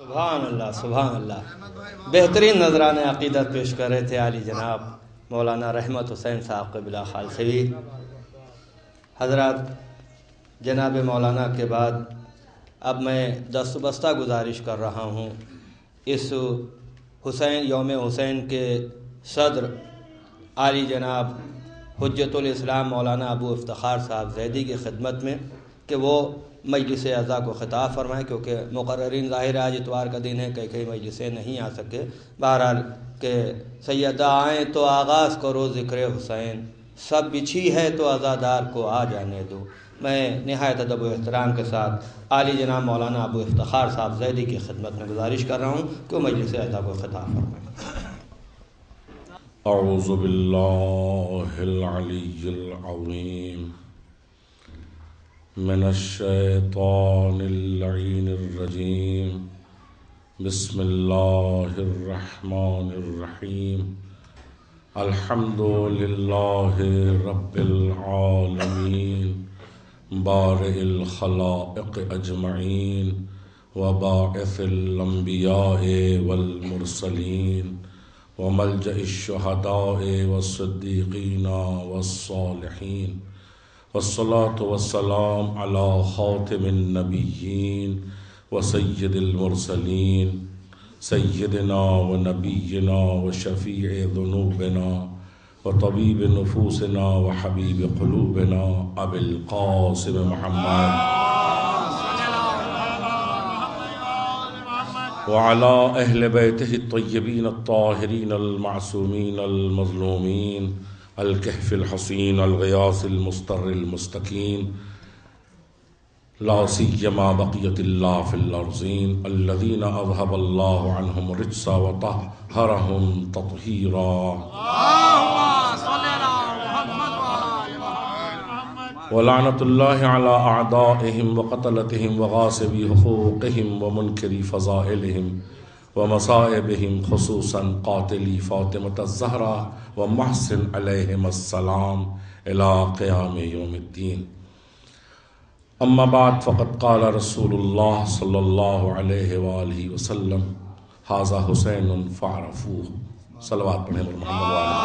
سبحان اللہ سبحان اللہ. بہترین نذران عقیدت پیش کر رہے تھے عالی جناب مولانا رحمت حسین صاحب قبلہ خالصوی. حضرات جناب مولانا کے بعد اب میں دست بستہ گزارش کر رہا ہوں اس یوم حسین کے صدر عالی جناب حجت الاسلام مولانا ابو افتخار صاحب زیدی کی خدمت میں کہ وہ مجلس اعضاء کو خطاب فرمائیں، کیونکہ مقررین ظاہر آج اتوار کا دن ہے، کئی مجلسیں نہیں آ سکے. بہرحال کہ سیدہ آئیں تو آغاز کرو ذکر حسین، سب بچھی ہے تو عزادار کو آ جانے دو. میں نہایت ادب و احترام کے ساتھ عالی جناب مولانا ابو افتخار صاحب زیدی کی خدمت میں گزارش کر رہا ہوں کہ وہ مجلس اعضاء کو خطاب فرمائیں. اعوذ باللہ العلی العظیم من الشیطان اللعین الرجیم. بسم اللہ الرحمن الرحیم. الحمد للہ رب العالمین بارئ الخلائق اجمعین وباعث الانبیاء والمرسلین وملجأ الشہداء والصدیقین والصالحین والصلاة والسلام على خاتم النبیین وسید المرسلین سیدنا ونبینا وشفیع ذنوبنا وطبیب نفوسنا وحبیب قلوبنا ابی القاسم محمد وعلى اہل بیتہ الطیبین الطاہرین المعصومین المظلومین الکہف الحصین الغیاث المستر المستکین لا سیما بقیت اللہ فی الارضین الذین اذهب اللہ عنہم الرجس وطہرہم تطہیرا. ولعنت اللہ علی اعدائہم وقتلتہم وغاصبی حقوقہم ومنکری فضائلہم ومصائبہم خصوصا قاتلی فاطمۃ الزہرا ومحسن علیہم السلام الی قیام یوم الدین. اما بعد فقد قال رسول اللہ صلی اللہ علیہ وآلہ وسلم ھذا حسین فاعرفوہ. صلوات پڑھیں محمد وآلہ.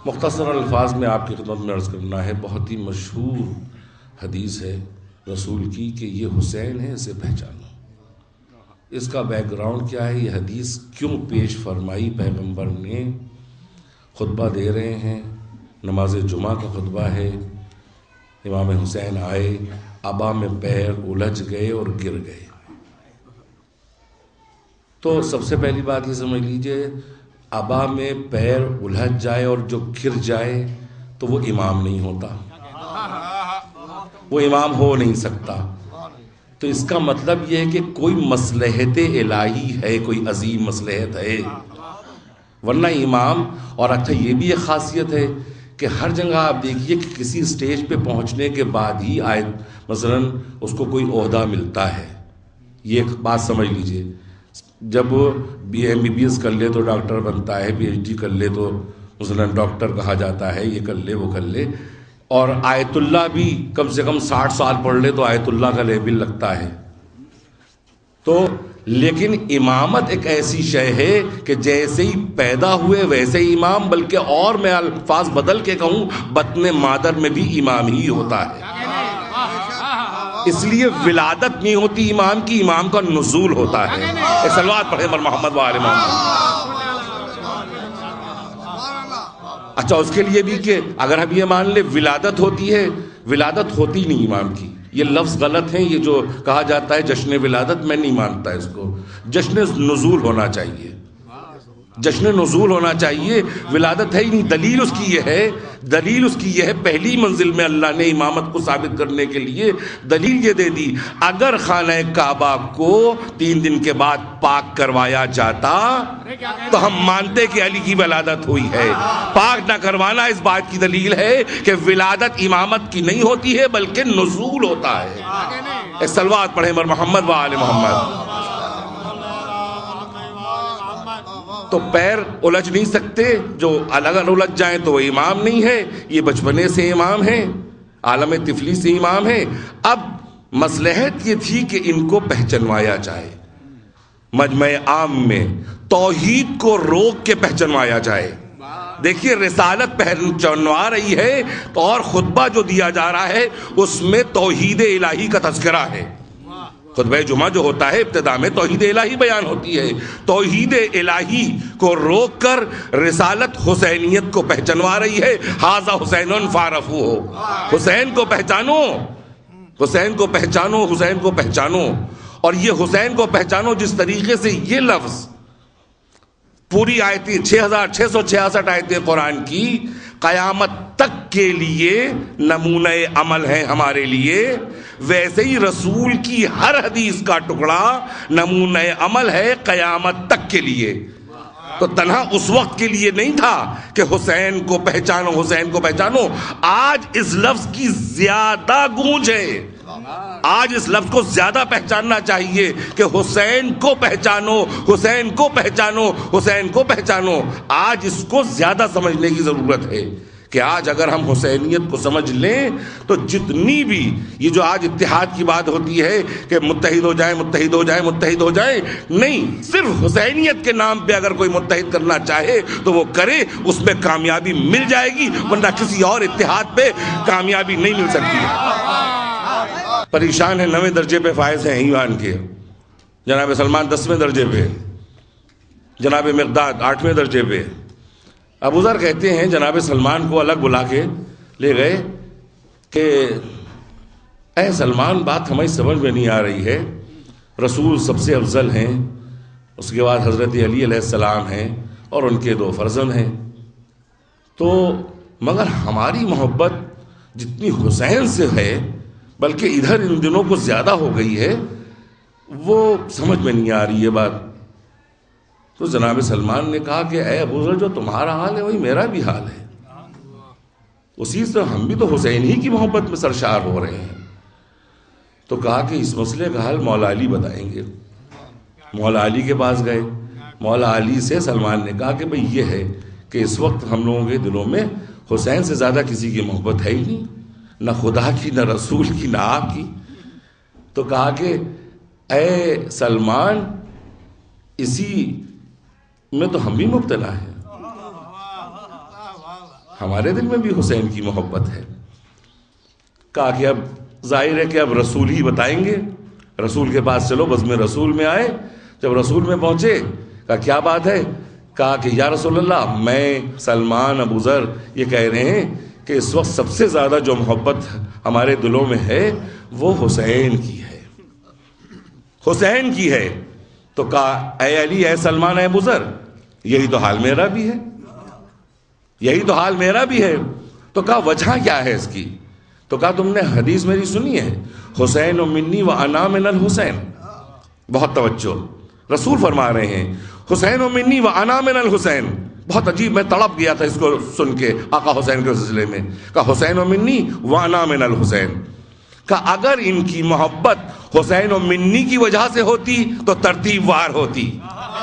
مختصر الفاظ میں آپ کی خدمت میں عرض کرنا ہے، بہت ہی مشہور حدیث ہے رسول کی کہ یہ حسین ہے، اسے پہچانو. اس کا بیک گراؤنڈ کیا ہے، یہ حدیث کیوں پیش فرمائی پیغمبر نے؟ خطبہ دے رہے ہیں، نماز جمعہ کا خطبہ ہے. امام حسین آئے، عبا میں پیر الجھ گئے اور گر گئے. تو سب سے پہلی بات یہ سمجھ لیجئے، عبا میں پیر الجھ جائے اور جو گر جائے تو وہ امام نہیں ہوتا، وہ امام ہو نہیں سکتا. تو اس کا مطلب یہ ہے کہ کوئی مصلحت الہی ہے، کوئی عظیم مصلحت ہے، ورنہ امام. اور اچھا یہ بھی ایک خاصیت ہے کہ ہر جگہ آپ دیکھیے کہ کسی سٹیج پہ پہنچنے کے بعد ہی مثلا اس کو کوئی عہدہ ملتا ہے. یہ ایک بات سمجھ لیجئے، جب MBBS کر لے تو ڈاکٹر بنتا ہے، PhD کر لے تو مثلا ڈاکٹر کہا جاتا ہے، یہ کر لے وہ کر لے. اور آیت اللہ بھی کم سے کم 60 سال پڑھ لے تو آیت اللہ کا لیبل لگتا ہے. تو لیکن امامت ایک ایسی شے ہے کہ جیسے ہی پیدا ہوئے ویسے ہی امام، بلکہ اور میں الفاظ بدل کے کہوں بطن مادر میں بھی امام ہی ہوتا ہے. اس لیے ولادت نہیں ہوتی امام کی، امام کا نزول ہوتا ہے. صلوات پڑھیں بر محمد و آل محمد. اچھا اس کے لیے بھی کہ اگر ہم یہ مان لیں ولادت ہوتی ہے، ولادت ہوتی نہیں امام کی. یہ لفظ غلط ہیں، یہ جو کہا جاتا ہے جشن ولادت، میں نہیں مانتا اس کو. جشن نزول ہونا چاہیے، جشن نزول ہونا چاہیے. ولادت ہے ہی نہیں. دلیل اس کی یہ ہے، دلیل اس کی یہ ہے، پہلی منزل میں اللہ نے امامت کو ثابت کرنے کے لیے دلیل یہ دے دی، اگر خانہ کعبہ کو 3 دن کے بعد پاک کروایا جاتا تو ہم مانتے کہ علی کی ولادت ہوئی ہے. پاک نہ کروانا اس بات کی دلیل ہے کہ ولادت امامت کی نہیں ہوتی ہے بلکہ نزول ہوتا ہے. صلوات پڑھیں بر محمد و آل محمد. تو پیر الجھ نہیں سکتے، جو اگر الجھ جائیں تو وہ امام نہیں ہے. یہ بچپنے سے امام ہیں، عالم طفلی سے امام ہیں. اب مصلحت یہ تھی کہ ان کو پہچنوایا جائے، مجمع عام میں توحید کو روک کے پہچنوایا جائے۔ دیکھیے رسالت پہچنوا رہی ہے اور خطبہ جو دیا جا رہا ہے اس میں توحید الہی کا تذکرہ ہے۔ خطبہ جمعہ جو ہوتا ہے ابتدا میں توحید الہی بیان ہوتی ہے، توحید الہی کو روک کر رسالت حسینیت کو پہچنوا رہی ہے۔ ھذا حسین فعرفوہ، حسین کو پہچانو، حسین کو پہچانو، حسین کو پہچانو۔ اور یہ حسین کو پہچانو جس طریقے سے یہ لفظ پوری آیتیں 6666 آیتیں قرآن کی قیامت تک کے لیے نمونہ عمل ہیں ہمارے لیے، ویسے ہی رسول کی ہر حدیث کا ٹکڑا نمونہ عمل ہے قیامت تک کے لیے۔ تو تنہا اس وقت کے لیے نہیں تھا کہ حسین کو پہچانو، حسین کو پہچانو، آج اس لفظ کی زیادہ گونج ہے، آج اس لفظ کو زیادہ پہچاننا چاہیے کہ حسین کو پہچانو، حسین کو پہچانو، حسین کو پہچانو۔ آج اس کو زیادہ سمجھنے کی ضرورت ہے کہ آج اگر ہم حسینیت کو سمجھ لیں تو جتنی بھی یہ جو آج اتحاد کی بات ہوتی ہے کہ متحد ہو جائیں، متحد ہو جائیں، متحد ہو جائیں، نہیں، صرف حسینیت کے نام پہ اگر کوئی متحد کرنا چاہے تو وہ کرے، اس میں کامیابی مل جائے گی، ورنہ کسی اور اتحاد پہ کامیابی نہیں مل سکتی ہے۔ پریشان ہیں 9ویں درجے پہ فائز ہیں ایمان کے، جناب سلمان 10ویں درجے پہ، جناب مقداد 8ویں درجے پہ۔ ابو ذر کہتے ہیں جناب سلمان کو الگ بلا کے لے گئے کہ اے سلمان بات ہمیں سمجھ میں نہیں آ رہی ہے، رسول سب سے افضل ہیں، اس کے بعد حضرت علی علیہ السلام ہیں اور ان کے 2 فرزند ہیں، تو مگر ہماری محبت جتنی حسین سے ہے بلکہ ادھر ان دنوں کو زیادہ ہو گئی ہے، وہ سمجھ میں نہیں آ رہی ہے بات۔ تو جناب سلمان نے کہا کہ اے ابو ذر جو تمہارا حال ہے وہی میرا بھی حال ہے، اسی سے ہم بھی تو حسین ہی کی محبت میں سرشار ہو رہے ہیں۔ تو کہا کہ اس مسئلے کا حل مولا علی بتائیں گے۔ مولا علی کے پاس گئے، مولا علی سے سلمان نے کہا کہ بھئی یہ ہے کہ اس وقت ہم لوگوں کے دلوں میں حسین سے زیادہ کسی کی محبت ہے ہی نہیں، نہ خدا کی، نہ رسول کی، نہ آپ کی۔ تو کہا کہ اے سلمان اسی میں تو ہم بھی مبتلا ہیں، ہمارے دل میں بھی حسین کی محبت ہے۔ کہا کہ اب ظاہر ہے کہ اب رسول ہی بتائیں گے، رسول کے پاس چلو۔ بزم رسول میں آئے، جب رسول میں پہنچے کہا کیا بات ہے؟ کہا کہ یا رسول اللہ میں سلمان ابو ذر یہ کہہ رہے ہیں کہ اس وقت سب سے زیادہ جو محبت ہمارے دلوں میں ہے وہ حسین کی ہے، حسین کی ہے۔ تو کہا اے علی، اے سلمان، اے ابو ذر یہی تو حال میرا بھی ہے، یہی تو حال میرا بھی ہے۔ تو کہا وجہ کیا ہے اس کی؟ تو کہا تم نے حدیث میری سنی ہے، حسین منی و انا من الحسین۔ بہت توجہ، رسول فرما رہے ہیں حسین منی و انا من الحسین۔ بہت عجیب، میں تڑپ گیا تھا اس کو سن کے آقا حسین کے سلسلے میں۔ کہا حسین منی و انا من الحسین۔ کہا اگر ان کی محبت حسین و منی کی وجہ سے ہوتی تو ترتیب وار ہوتی،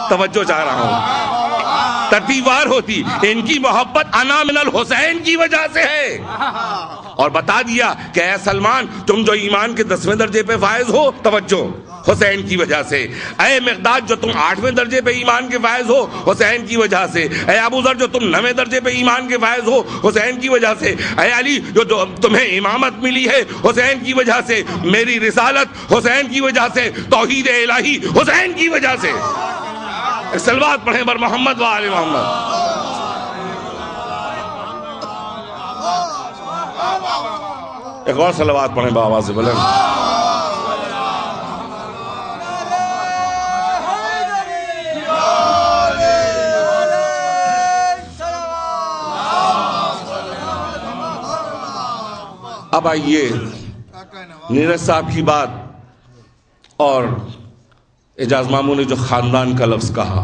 توجہ چاہ رہا ہوں، ترتیب وار ہوتی، ان کی محبت انا من الحسین کی وجہ سے ہے۔ اور بتا دیا کہ اے سلمان تم جو ایمان کے 10ویں درجے پہ فائز ہو، توجہ، حسین کی وجہ سے۔ اے مقداد جو تم 8ویں درجے پہ ایمان کے فائز ہو، حسین کی وجہ سے۔ اے ابو ذر جو تم 9ویں درجے پہ ایمان کے فائز ہو، حسین کی وجہ سے۔ اے علی جو تمہیں امامت ملی ہے، حسین کی وجہ سے۔ میری رسالت حسین کی وجہ سے، توحید الہی حسین کی وجہ سے۔ صلوات پڑھیں بر محمد و آل محمد۔ ایک اور صلوات پڑھیں بآواز بلند۔ اب آئیے نیرج صاحب کی بات، اور اعجاز ماموں نے جو خاندان کا لفظ کہا،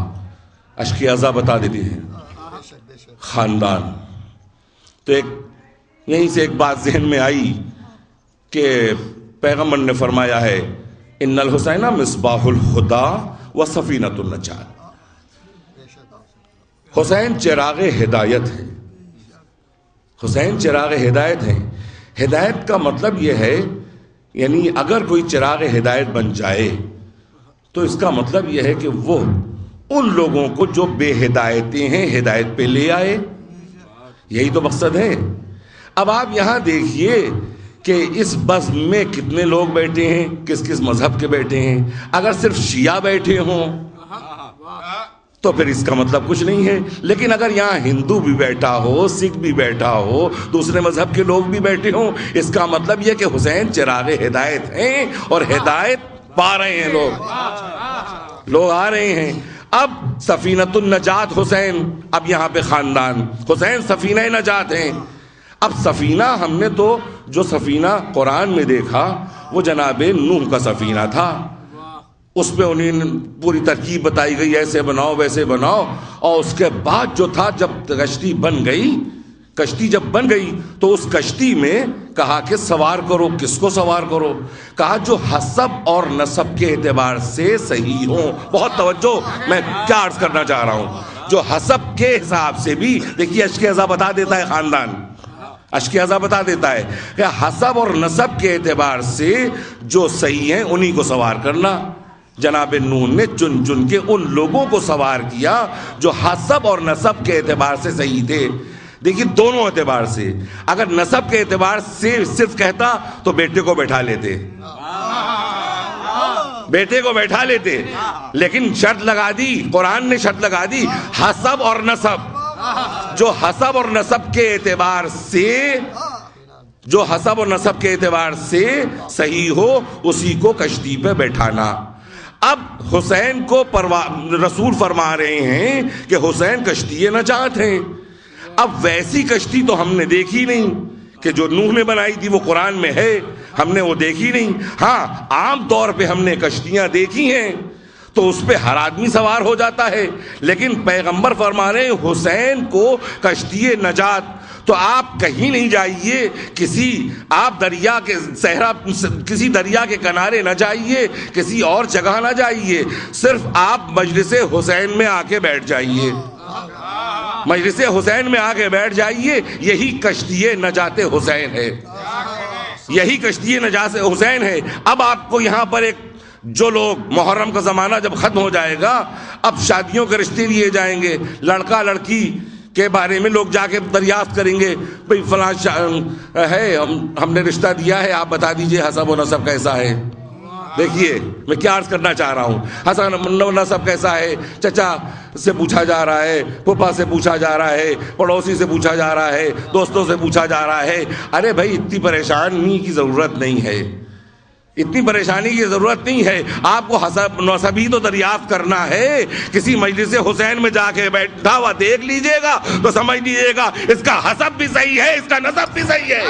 اشک ازا بتا دیتے ہیں خاندان۔ تو یہیں سے ایک بات ذہن میں آئی کہ پیغمبر نے فرمایا ہے ان الحسین مصباح الہدی و سفینۃ النجات۔ حسین چراغ ہدایت ہے، حسین چراغ ہدایت ہے۔ ہدایت کا مطلب یہ ہے یعنی اگر کوئی چراغ ہدایت بن جائے تو اس کا مطلب یہ ہے کہ وہ ان لوگوں کو جو بے ہدایتیں ہیں ہدایت پہ لے آئے. یہی تو مقصد ہے. اب آپ یہاں دیکھیے کہ اس بزم میں کتنے لوگ بیٹھے ہیں, کس کس مذہب کے بیٹھے ہیں. اگر صرف شیعہ بیٹھے ہوں تو پھر اس کا مطلب کچھ نہیں ہے. لیکن اگر یہاں ہندو بھی بیٹھا ہو, سکھ بھی بیٹھا ہو, دوسرے مذہب کے لوگ بھی بیٹھے ہوں, اس کا مطلب یہ کہ حسین چراغ ہدایت ہیں اور ہدایت پا رہے ہیں. لوگ آ رہے ہیں. اب سفینۃ النجات حسین, اب یہاں پہ خاندان حسین سفینہ نجات ہیں. اب سفینہ ہم نے تو جو سفینہ قرآن میں دیکھا وہ جناب نوح کا سفینہ تھا. اس پہ انہیں پوری ترکیب بتائی گئی, ایسے بناؤ ویسے بناؤ. اور اس کے بعد جو تھا جب کشتی بن گئی, کشتی جب بن گئی تو اس کشتی میں کہا کہ سوار کرو. کس کو سوار کرو؟ کہا جو حسب اور نسب کے اعتبار سے صحیح ہوں. بہت توجہ, میں کیا عرض کرنا چاہ رہا ہوں. جو حسب کے حساب سے بھی دیکھیے اشک اعضا بتا دیتا ہے خاندان, اشک اعضا بتا دیتا ہے کہ حسب اور نسب کے اعتبار سے جو صحیح ہیں انہی کو سوار کرنا. جناب نوح نے چن چن کے ان لوگوں کو سوار کیا جو حسب اور نسب کے اعتبار سے صحیح تھے. دیکھیے دونوں اعتبار سے, اگر نسب کے اعتبار سے صرف کہتا تو بیٹے کو بیٹھا لیتے, بیٹے کو بیٹھا لیتے. لیکن شرط لگا دی, قرآن نے شرط لگا دی, حسب اور نسب. جو حسب اور نسب کے اعتبار سے, جو حسب اور نسب کے اعتبار سے صحیح ہو اسی کو کشتی پہ بیٹھانا. اب حسین کو رسول فرما رہے ہیں کہ حسین کشتی نجات ہیں. اب ویسی کشتی تو ہم نے دیکھی نہیں کہ جو نوح نے بنائی تھی, وہ قرآن میں ہے, ہم نے وہ دیکھی نہیں. ہاں عام طور پہ ہم نے کشتیاں دیکھی ہیں تو اس پہ ہر آدمی سوار ہو جاتا ہے. لیکن پیغمبر فرما رہے ہیں حسین کو کشتی نجات. تو آپ کہیں نہیں جائیے, آپ دریا کے صحرا, کسی دریا کے کنارے نہ جائیے, کسی اور جگہ نہ جائیے, صرف آپ مجلس حسین میں آ کے بیٹھ جائیے. مجلس حسین میں آ کے بیٹھ جائیے. یہی کشتی نجات حسین ہے, یہی کشتی نجات حسین ہے. اب آپ کو یہاں پر ایک, جو لوگ محرم کا زمانہ جب ختم ہو جائے گا اب شادیوں کے رشتے لیے جائیں گے, لڑکا لڑکی کے بارے میں لوگ جا کے دریافت کریں گے, بھئی فلاں ہے, ہم نے رشتہ دیا ہے, آپ بتا دیجئے حسب و نسب کیسا ہے. دیکھیے میں کیا عرض کرنا چاہ رہا ہوں. حسب و نسب کیسا ہے؟ چچا سے پوچھا جا رہا ہے, پھپھا سے پوچھا جا رہا ہے, پڑوسی سے پوچھا جا رہا ہے, دوستوں سے پوچھا جا رہا ہے. ارے بھائی اتنی پریشانی کی ضرورت نہیں ہے, اتنی پریشانی کی ضرورت نہیں ہے. آپ کو حسب نسب ہی تو دریافت کرنا ہے. کسی مجلس حسین میں جا کے بیٹھا ہوا دیکھ لیجئے گا تو سمجھ لیجئے گا اس کا حسب بھی صحیح ہے, اس کا نسب بھی صحیح ہے.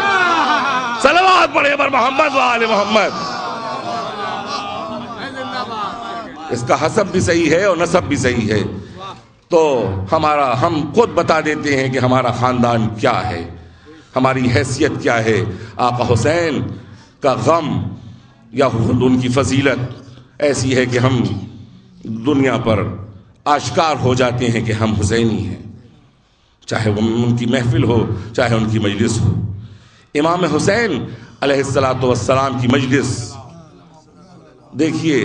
صلوات پڑھے پر محمد و آل محمد. اس کا حسب بھی صحیح ہے اور نسب بھی صحیح ہے. تو ہم خود بتا دیتے ہیں کہ ہمارا خاندان کیا ہے, ہماری حیثیت کیا ہے. آقا حسین کا غم یا ان کی فضیلت ایسی ہے کہ ہم دنیا پر آشکار ہو جاتے ہیں کہ ہم حسینی ہیں, چاہے وہ ان کی محفل ہو چاہے ان کی مجلس ہو. امام حسین علیہ السلام کی مجلس دیکھیے.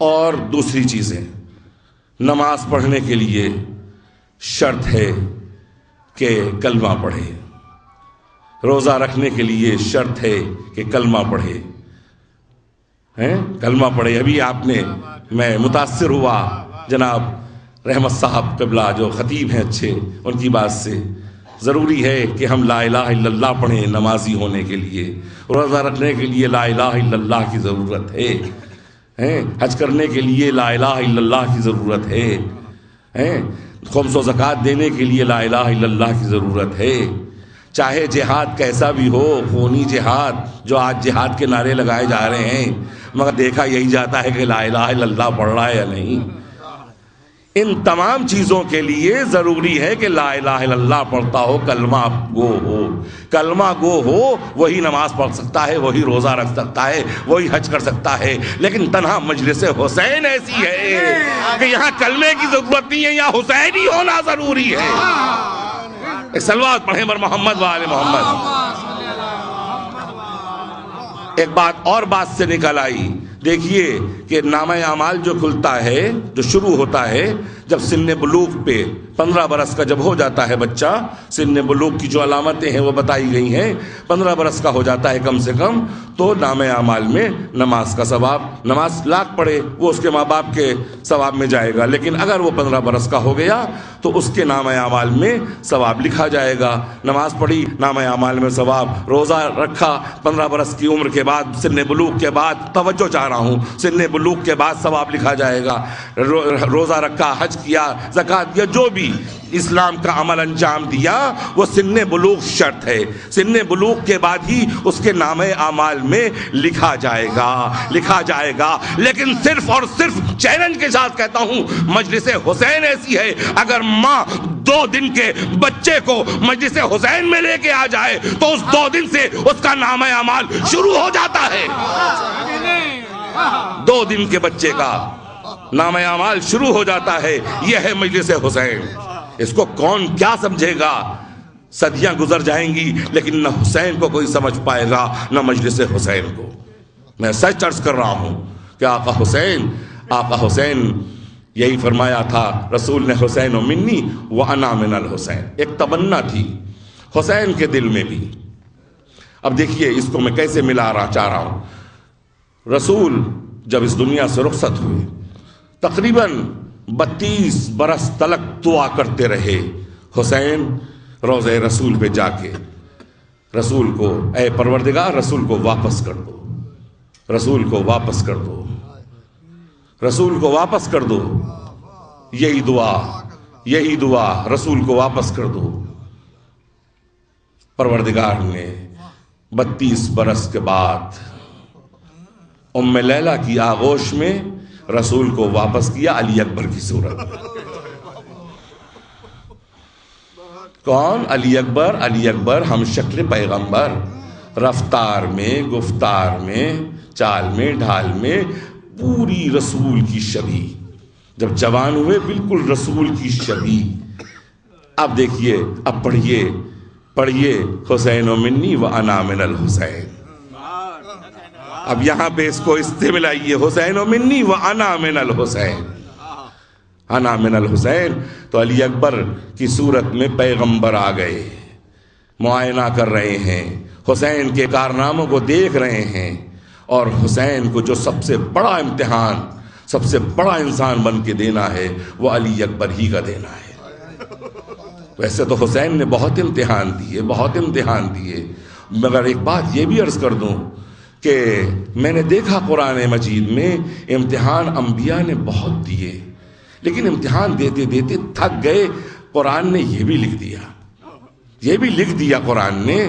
اور دوسری چیزیں, نماز پڑھنے کے لیے شرط ہے کہ کلمہ پڑھے, روزہ رکھنے کے لیے شرط ہے کہ کلمہ پڑھے, کلمہ پڑھے. ابھی آپ نے, میں متاثر ہوا جناب رحمت صاحب قبلہ جو خطیب ہیں اچھے, ان کی بات سے. ضروری ہے کہ ہم لا الہ الا اللہ پڑھیں نمازی ہونے کے لیے, روزہ رکھنے کے لیے لا الہ الا اللہ کی ضرورت ہے, حج کرنے کے لیے لا الہ الا اللہ کی ضرورت ہے, خمس و زکوٰۃ دینے کے لیے لا الہ الا اللہ کی ضرورت ہے. چاہے جہاد کیسا بھی ہو, خونی جہاد جو آج جہاد کے نعرے لگائے جا رہے ہیں, مگر دیکھا یہی جاتا ہے کہ لا الہ الا اللہ پڑھ رہا ہے یا نہیں. ان تمام چیزوں کے لیے ضروری ہے کہ لا الہ الا اللہ پڑھتا ہو, کلمہ گو ہو. کلمہ گو ہو وہی نماز پڑھ سکتا ہے, وہی روزہ رکھ سکتا ہے, وہی حج کر سکتا ہے. لیکن تنہا مجلس حسین ایسی ہے کہ یہاں کلمے کی ضرورت نہیں ہے, یہاں حسینی ہونا ضروری ہے. ایک صلوات پڑھیں بر محمد و آل محمد. ایک بات اور بات سے نکل آئی. دیکھیے کہ نامہ اعمال جو کھلتا ہے، جو شروع ہوتا ہے جب سن بلوغ پہ 15 برس کا جب ہو جاتا ہے بچہ، سن بلوغ کی جو علامتیں ہیں وہ بتائی گئی ہیں، 15 برس کا ہو جاتا ہے کم سے کم، تو نامہ اعمال میں نماز کا ثواب، نماز لاکھ پڑھے وہ اس کے ماں باپ کے ثواب میں جائے گا، لیکن اگر وہ 15 برس کا ہو گیا تو اس کے نامہ اعمال میں ثواب لکھا جائے گا. نماز پڑھی نامہ اعمال میں ثواب، روزہ رکھا 15 برس کی عمر کے بعد، سن بلوغ کے بعد، توجہ چاہ رہا ہوں، سن بلوغ کے بعد ثواب لکھا جائے گا. روزہ رکھا، حج کیا، زکوٰۃ دیا، جو بھی اسلام کا عمل انجام دیا وہ سن بلوغ شرط ہے. سن بلوغ کے بعد ہی اس کے نامہ اعمال میں لکھا جائے گا. لیکن صرف اور صرف چیلنج کے ساتھ کہتا ہوں، مجلس حسین ایسی ہے، اگر ماں 2 دن کے بچے کو مجلس حسین میں لے کے آ جائے تو اس 2 دن سے اس کا نامہ اعمال شروع ہو جاتا ہے. 2 دن کے بچے کا نامہ اعمال شروع ہو جاتا ہے. یہ ہے مجلس حسین. اس کو کون کیا سمجھے گا؟ صدیاں گزر جائیں گی لیکن نہ حسین کو کوئی سمجھ پائے گا نہ مجلس حسین کو. میں سچ عرض کر رہا ہوں کہ آقا حسین یہی فرمایا تھا رسول نے، حسین و منی وانا من الحسین. ایک تمنا تھی حسین کے دل میں بھی. اب دیکھیے اس کو میں کیسے چاہ رہا ہوں. رسول جب اس دنیا سے رخصت ہوئے تقریباً 32 برس تلک دعا کرتے رہے. حسین روضہ رسول پہ جا کے رسول کو، اے پروردگار رسول کو واپس کر دو، رسول کو واپس کر دو، رسول کو واپس کر دو. یہی دعا رسول کو واپس کر دو. پروردگار نے 32 برس کے بعد ام لیلہ کی آغوش میں رسول کو واپس کیا علی اکبر کی صورت. کون؟ علی اکبر ہم شکل پیغمبر، رفتار میں، گفتار میں، چال میں، ڈھال میں پوری رسول کی شبیہ. جب جوان ہوئے بالکل رسول کی شبیہ. اب دیکھیے، اب پڑھیے حسین و منی وانا من الحسین. اب یہاں پہ اس کو اس سے ملائیے، حسین و منی وانا من الحسین. انا من الحسین تو علی اکبر کی صورت میں پیغمبر آ گئے، معائنہ کر رہے ہیں، حسین کے کارناموں کو دیکھ رہے ہیں، اور حسین کو جو سب سے بڑا امتحان، سب سے بڑا انسان بن کے دینا ہے وہ علی اکبر ہی کا دینا ہے. ویسے تو حسین نے بہت امتحان دیے، مگر ایک بات یہ بھی عرض کر دوں کہ میں نے دیکھا قرآن مجید میں امتحان انبیاء نے بہت دیے، لیکن امتحان دیتے دیتے تھک گئے. قرآن نے یہ بھی لکھ دیا قرآن نے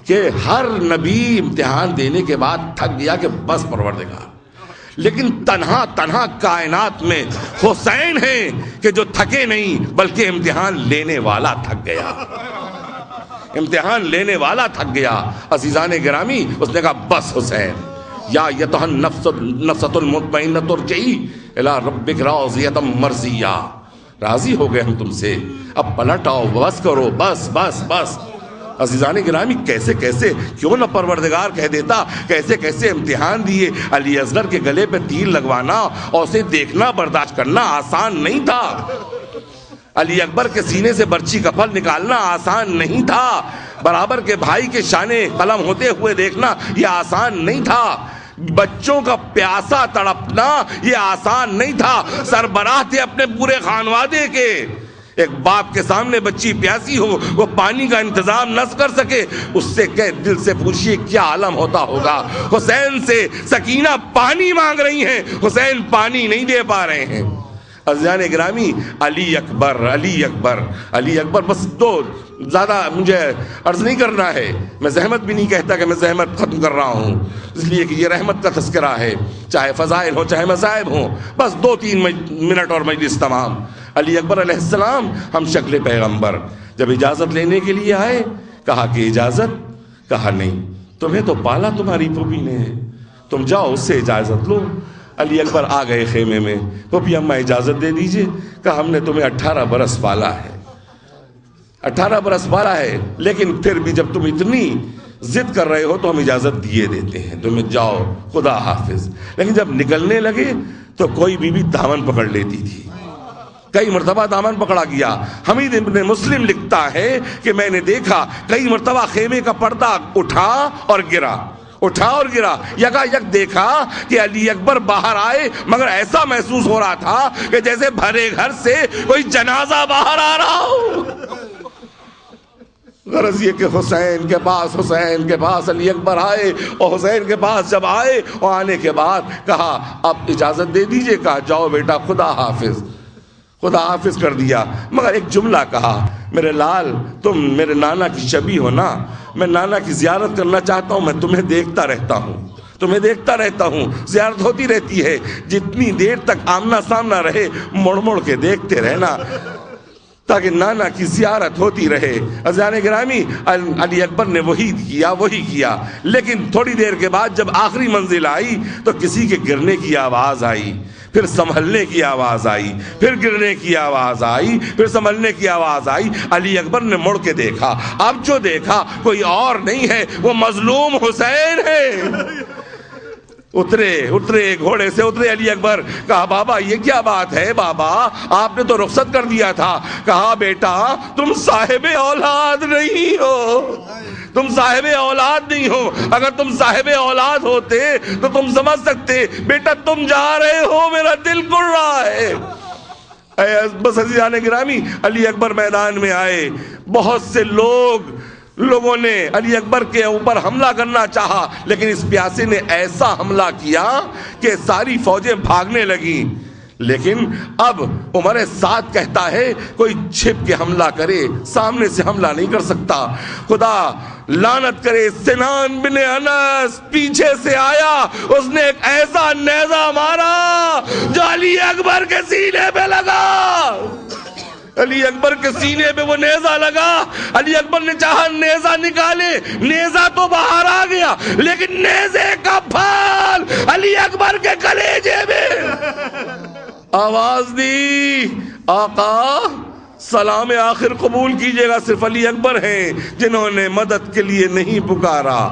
کہ ہر نبی امتحان دینے کے بعد تھک گیا کہ بس پروردگار. لیکن تنہا کائنات میں حسین ہیں کہ جو تھکے نہیں بلکہ امتحان لینے والا تھک گیا. امتحان لینے والا تھک گیا. عزیزان گرامی، اس نے کہا بس حسین، یا ایتھا النفس المطمئنۃ ارجعی الی ربک راضیۃ مرضیہ. راضی ہو گئے ہم تم سے، اب پلٹ آؤ، بس کرو، بس بس بس. عزیزان گرامی، کیسے کیوں نہ پروردگار کہہ دیتا، کیسے امتحان دیے. علی اصغر کے گلے پہ تیر لگوانا اور اسے دیکھنا برداشت کرنا آسان نہیں تھا. علی اکبر کے سینے سے برچی کا پھل نکالنا آسان نہیں تھا. برابر کے بھائی کے شانے قلم ہوتے ہوئے دیکھنا یہ آسان نہیں تھا. بچوں کا پیاسا تڑپنا یہ آسان نہیں تھا. سربراہ تھے اپنے پورے خانوادے کے. ایک باپ کے سامنے بچی پیاسی ہو، وہ پانی کا انتظام نہ کر سکے، اس سے کہ دل سے پوچھئے کیا عالم ہوتا ہوگا. حسین سے سکینہ پانی مانگ رہی ہیں، حسین پانی نہیں دے پا رہے ہیں. عزیزان گرامی، علی اکبر بس دو، زیادہ مجھے عرض نہیں کرنا ہے. میں زحمت بھی نہیں کہتا کہ میں زحمت ختم کر رہا ہوں، اس لیے کہ یہ رحمت کا تذکرہ ہے، چاہے فضائل ہو چاہے مصائب ہوں. بس 2-3 منٹ اور مجلس تمام. علی اکبر علیہ السلام ہم شکل پیغمبر جب اجازت لینے کے لیے آئے، کہا کہ اجازت؟ کہا نہیں، تمہیں تو پالا تمہاری پھوپھی نے، تم جاؤ اس سے اجازت لو. علی اکبر آ گئے خیمے میں، پھوپھی اماں اجازت دے دیجئے. کہا ہم نے تمہیں 18 برس پالا ہے، 18 برس پالا ہے، لیکن پھر بھی جب تم اتنی ضد کر رہے ہو تو ہم اجازت دیے دیتے ہیں، تمہیں جاؤ، خدا حافظ. لیکن جب نکلنے لگے تو کوئی بیوی دامن پکڑ لیتی تھی، کئی مرتبہ دامن پکڑا گیا. حمید ابن مسلم لکھتا ہے کہ میں نے دیکھا کئی مرتبہ خیمے کا پردہ اٹھا اور گرا، یکا یک دیکھا کہ علی اکبر باہر آئے، مگر ایسا محسوس ہو رہا تھا کہ جیسے بھرے گھر سے کوئی جنازہ باہر آ رہا ہو. غرض یہ کہ حسین کے پاس علی اکبر آئے، اور حسین کے پاس جب آئے اور آنے کے بعد کہا اب اجازت دے دیجئے، کہا جاؤ بیٹا، خدا حافظ کر دیا. مگر ایک جملہ کہا، میرے لال تم میرے نانا کی شبیہ ہو نا، میں نانا کی زیارت کرنا چاہتا ہوں، میں تمہیں دیکھتا رہتا ہوں، زیارت ہوتی رہتی ہے، جتنی دیر تک آمنا سامنا رہے مڑ کے دیکھتے رہنا تاکہ نانا کی زیارت ہوتی رہے. عزیزان گرامی، علی اکبر نے وہی کیا. لیکن تھوڑی دیر کے بعد جب آخری منزل آئی تو کسی کے گرنے کی آواز آئی، پھر سنبھلنے کی آواز آئی، پھر گرنے کی آواز آئی، پھر سنبھلنے کی آواز آئی. علی اکبر نے مڑ کے دیکھا، اب جو دیکھا کوئی اور نہیں ہے، وہ مظلوم حسین ہے. اترے گھوڑے سے علی اکبر، کہا بابا یہ کیا بات ہے، بابا آپ نے تو رخصت کر دیا تھا. کہا بیٹا تم صاحب اولاد نہیں ہو، اگر تم صاحب اولاد ہوتے تو تم سمجھ سکتے. بیٹا تم جا رہے ہو، میرا دل کڑ رہا ہے. بس عزیزان گرامی، علی اکبر میدان میں آئے. بہت سے لوگوں نے علی اکبر کے اوپر حملہ کرنا چاہا، لیکن اس پیاسے نے ایسا حملہ کیا کہ ساری فوجیں بھاگنے لگیں. لیکن اب عمر سعد کہتا ہے کوئی چھپ کے حملہ کرے، سامنے سے حملہ نہیں کر سکتا. خدا لعنت کرے، سنان بن انس پیچھے سے آیا، اس نے ایک ایسا نیزہ مارا جو علی اکبر کے سینے پہ لگا. علی اکبر کے سینے پہ وہ نیزہ لگا. علی اکبر نے چاہا نیزہ نکالے، نیزہ تو باہر آ گیا، لیکن نیزے کا پھال علی اکبر کے کلیجے میں. آواز دی، آقا سلام آخر قبول کیجئے گا. صرف علی اکبر ہیں جنہوں نے مدد کے لیے نہیں پکارا.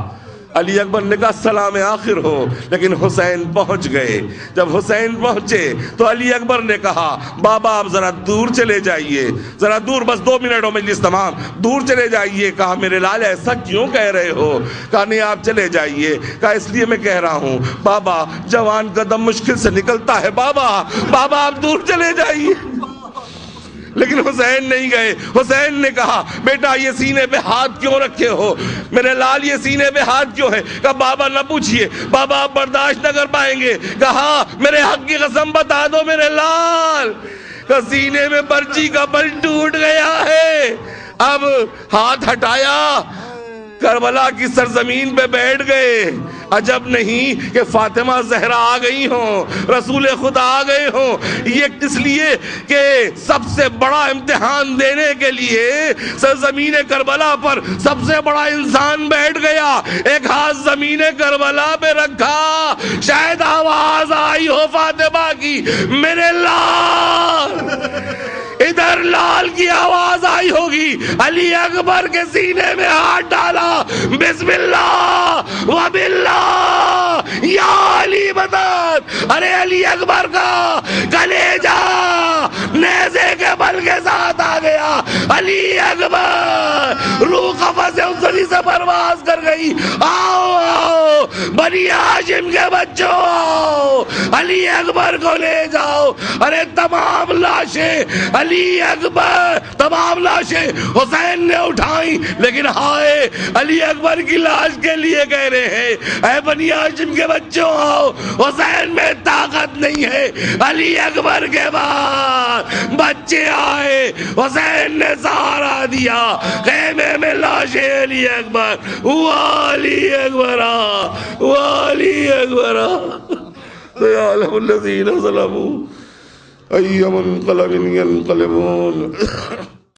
علی اکبر نے کہا سلام آخر ہو، لیکن حسین پہنچ گئے. جب حسین پہنچے تو علی اکبر نے کہا بابا آپ ذرا دور چلے جائیے، ذرا دور، بس 2 منٹ ہو مجلس تمام، دور چلے جائیے. کہا میرے لال ایسا کیوں کہہ رہے ہو؟ کہا نہیں آپ چلے جائیے. کہا اس لیے میں کہہ رہا ہوں بابا جوان کا دم مشکل سے نکلتا ہے، بابا آپ دور چلے جائیے. لیکن حسین نہیں گئے. حسین نے کہا بیٹا یہ سینے پہ ہاتھ کیوں رکھے ہو؟ میرے لال یہ سینے پہ ہاتھ کیوں ہے؟ کہا بابا نہ پوچھئے، بابا آپ برداشت نہ کر پائیں گے. کہا میرے حق کی قسم بتا دو میرے لال. کہا سینے میں برچی کا بل ٹوٹ گیا ہے. اب ہاتھ ہٹایا، کربلا کی سرزمین پہ بیٹھ گئے. عجب نہیں کہ فاطمہ زہرا آ گئی ہوں، رسول خدا آ گئے ہوں. یہ اس لیے کہ سب سے بڑا امتحان دینے کے لیے سرزمین کربلا پر سب سے بڑا انسان بیٹھ گیا. ایک ہاتھ زمین کربلا پہ رکھا، شاید آواز آئی ہو فاطمہ کی میرے لال. ادھر لال کی آواز آئی ہوگی، علی اکبر کے سینے میں ہاتھ ڈالا، بسم اللہ وباللہ یا علی مدد. ارے علی اکبر کا کلیجہ نیزے کے بل کے ساتھ آ گیا. علی اکبر روح قفس انسانی سے پرواز کر گئی. آؤ بنی ہاشم کے بچوں، آؤ علی اکبر کو لے جاؤ. ارے تمام لاشیں علی اکبر، تمام لاشیں حسین نے اٹھائیں، لیکن ہائے علی اکبر کی لاش کے لیے کہہ رہے ہیں اے بنی ہاشم کے بچوں آؤ، حسین میں طاقت نہیں ہے. علی اکبر کے بعد بچے آئے، حسین نے سہارا دیا. خیمے میں لاشیں علی اکبر، علی اکبر علی اکبر. سيعلم الذين ظلموا أي منقلب ينقلبون.